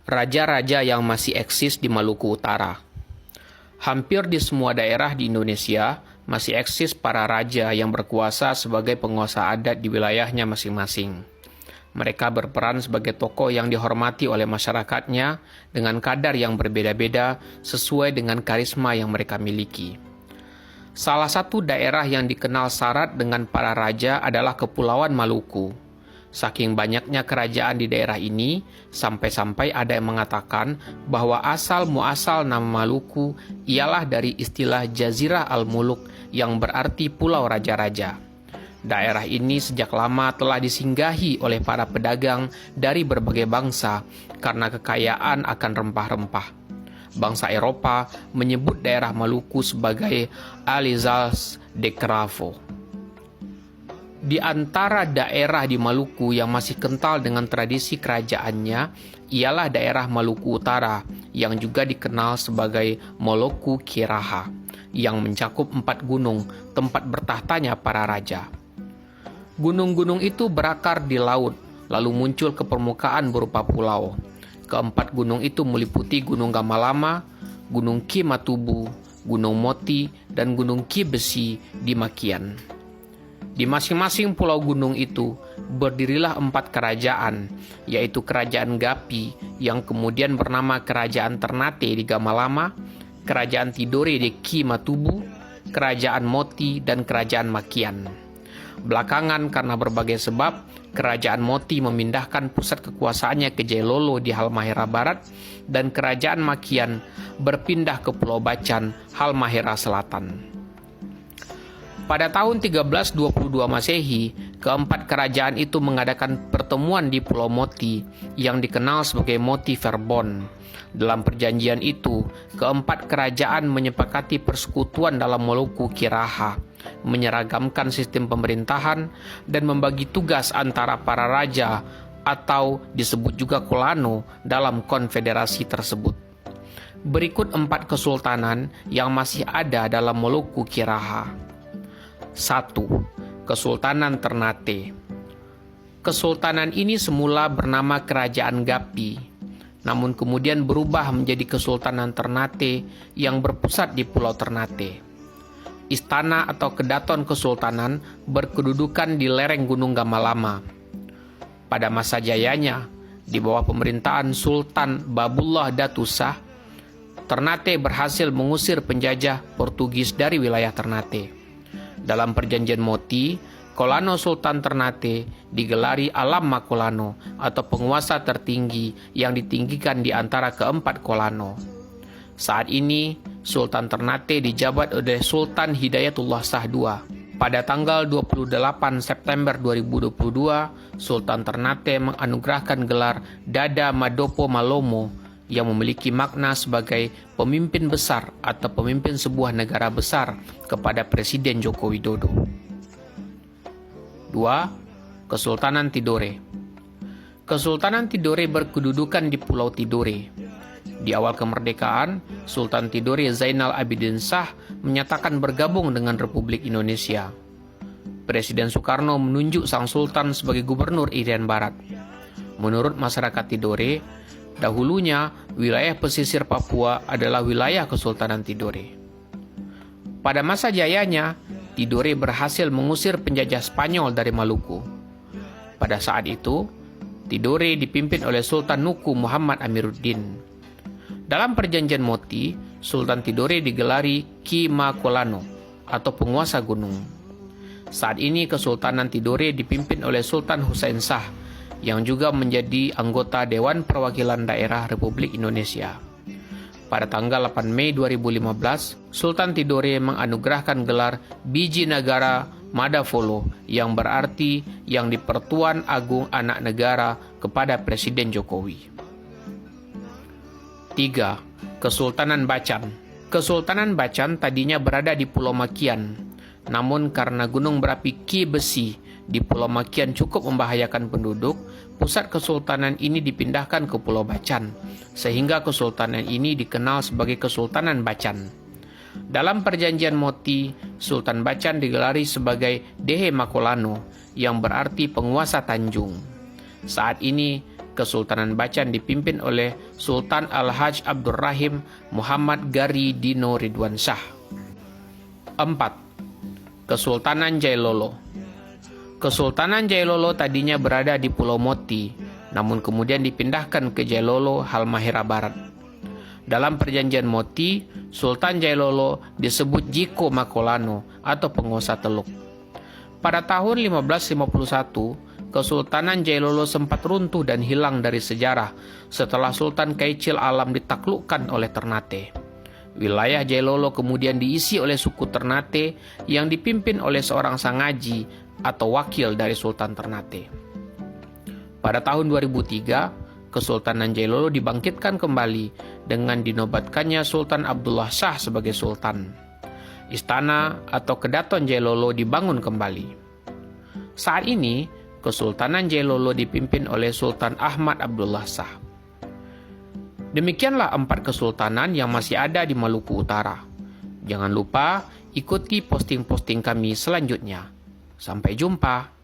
Raja-raja yang masih eksis di Maluku Utara. Hampir di semua daerah di Indonesia masih eksis para raja yang berkuasa sebagai penguasa adat di wilayahnya masing-masing. Mereka berperan sebagai tokoh yang dihormati oleh masyarakatnya dengan kadar yang berbeda-beda sesuai dengan karisma yang mereka miliki. Salah satu daerah yang dikenal syarat dengan para raja adalah Kepulauan Maluku. Saking banyaknya kerajaan di daerah ini, sampai-sampai ada yang mengatakan bahwa asal-muasal nama Maluku ialah dari istilah Jazirah Al-Muluk yang berarti Pulau Raja-Raja. Daerah ini sejak lama telah disinggahi oleh para pedagang dari berbagai bangsa karena kekayaan akan rempah-rempah. Bangsa Eropa menyebut daerah Maluku sebagai Alizals de Cravo. Di antara daerah di Maluku yang masih kental dengan tradisi kerajaannya ialah daerah Maluku Utara yang juga dikenal sebagai Moloku Kiraha yang mencakup 4 gunung tempat bertahtanya para raja. Gunung-gunung itu berakar di laut lalu muncul ke permukaan berupa pulau. Keempat gunung itu meliputi Gunung Gamalama, Gunung Ki Matubu, Gunung Moti, dan Gunung Ki Besi di Makian. Di masing-masing pulau gunung itu berdirilah 4 kerajaan, yaitu Kerajaan Gapi yang kemudian bernama Kerajaan Ternate di Gamalama, Kerajaan Tidore di Ki Matubu, Kerajaan Moti, dan Kerajaan Makian. Belakangan karena berbagai sebab, Kerajaan Moti memindahkan pusat kekuasaannya ke Jailolo di Halmahera Barat dan Kerajaan Makian berpindah ke Pulau Bacan, Halmahera Selatan. Pada tahun 1322 Masehi, keempat kerajaan itu mengadakan pertemuan di Pulau Moti yang dikenal sebagai Moti Verbon. Dalam perjanjian itu, keempat kerajaan menyepakati persekutuan dalam Moluku Kiraha, menyeragamkan sistem pemerintahan, dan membagi tugas antara para raja atau disebut juga Kolano dalam konfederasi tersebut. Berikut 4 kesultanan yang masih ada dalam Moluku Kiraha. 1. Kesultanan Ternate. Kesultanan ini semula bernama Kerajaan Gapi, namun kemudian berubah menjadi Kesultanan Ternate yang berpusat di Pulau Ternate. Istana atau kedaton kesultanan berkedudukan di lereng Gunung Gamalama. Pada masa jayanya, di bawah pemerintahan Sultan Babullah Datusah, Ternate berhasil mengusir penjajah Portugis dari wilayah Ternate. Dalam perjanjian Moti, Kolano Sultan Ternate digelari Alam Makolano atau penguasa tertinggi yang ditinggikan di antara keempat Kolano. Saat ini, Sultan Ternate dijabat oleh Sultan Hidayatullah Shah II. Pada tanggal 28 September 2022, Sultan Ternate menganugerahkan gelar Dada Madopo Malomo yang memiliki makna sebagai pemimpin besar atau pemimpin sebuah negara besar kepada Presiden Joko Widodo. 2. Kesultanan Tidore. Kesultanan Tidore berkedudukan di Pulau Tidore. Di awal kemerdekaan, Sultan Tidore Zainal Abidin Shah menyatakan bergabung dengan Republik Indonesia. Presiden Soekarno menunjuk sang sultan sebagai gubernur Irian Barat. Menurut masyarakat Tidore, dahulunya wilayah pesisir Papua adalah wilayah Kesultanan Tidore. Pada masa jayanya, Tidore berhasil mengusir penjajah Spanyol dari Maluku. Pada saat itu, Tidore dipimpin oleh Sultan Nuku Muhammad Amiruddin. Dalam perjanjian Moti, Sultan Tidore digelari Ki Makolano atau penguasa gunung. Saat ini Kesultanan Tidore dipimpin oleh Sultan Hussein Shah yang juga menjadi anggota Dewan Perwakilan Daerah Republik Indonesia. Pada tanggal 8 Mei 2015, Sultan Tidore menganugerahkan gelar Biji Negara Madafolo yang berarti yang di-Pertuan Agung Anak Negara kepada Presiden Jokowi. 3. Kesultanan Bacan. Kesultanan Bacan tadinya berada di Pulau Makian, namun karena gunung berapi Ki Besi di Pulau Makian cukup membahayakan penduduk, pusat kesultanan ini dipindahkan ke Pulau Bacan, sehingga kesultanan ini dikenal sebagai Kesultanan Bacan. Dalam perjanjian Moti, Sultan Bacan digelari sebagai Dehe Makolano, yang berarti penguasa Tanjung. Saat ini, Kesultanan Bacan dipimpin oleh Sultan Al-Hajj Abdurrahim Muhammad Gari Dino Ridwan Shah. 4. Kesultanan Jailolo. Kesultanan Jailolo tadinya berada di Pulau Moti, namun kemudian dipindahkan ke Jailolo, Halmahera Barat. Dalam perjanjian Moti, Sultan Jailolo disebut Jiko Makolano atau penguasa Teluk. Pada tahun 1551, Kesultanan Jailolo sempat runtuh dan hilang dari sejarah setelah Sultan Kaichil Alam ditaklukkan oleh Ternate. Wilayah Jailolo kemudian diisi oleh suku Ternate yang dipimpin oleh seorang sangaji atau wakil dari Sultan Ternate. Pada tahun 2003, Kesultanan Jailolo dibangkitkan kembali dengan dinobatkannya Sultan Abdullah Shah sebagai Sultan. Istana atau Kedaton Jailolo dibangun kembali. Saat ini, Kesultanan Jailolo dipimpin oleh Sultan Ahmad Abdullah Shah. Demikianlah 4 kesultanan yang masih ada di Maluku Utara. Jangan lupa ikuti posting-posting kami selanjutnya. Sampai jumpa.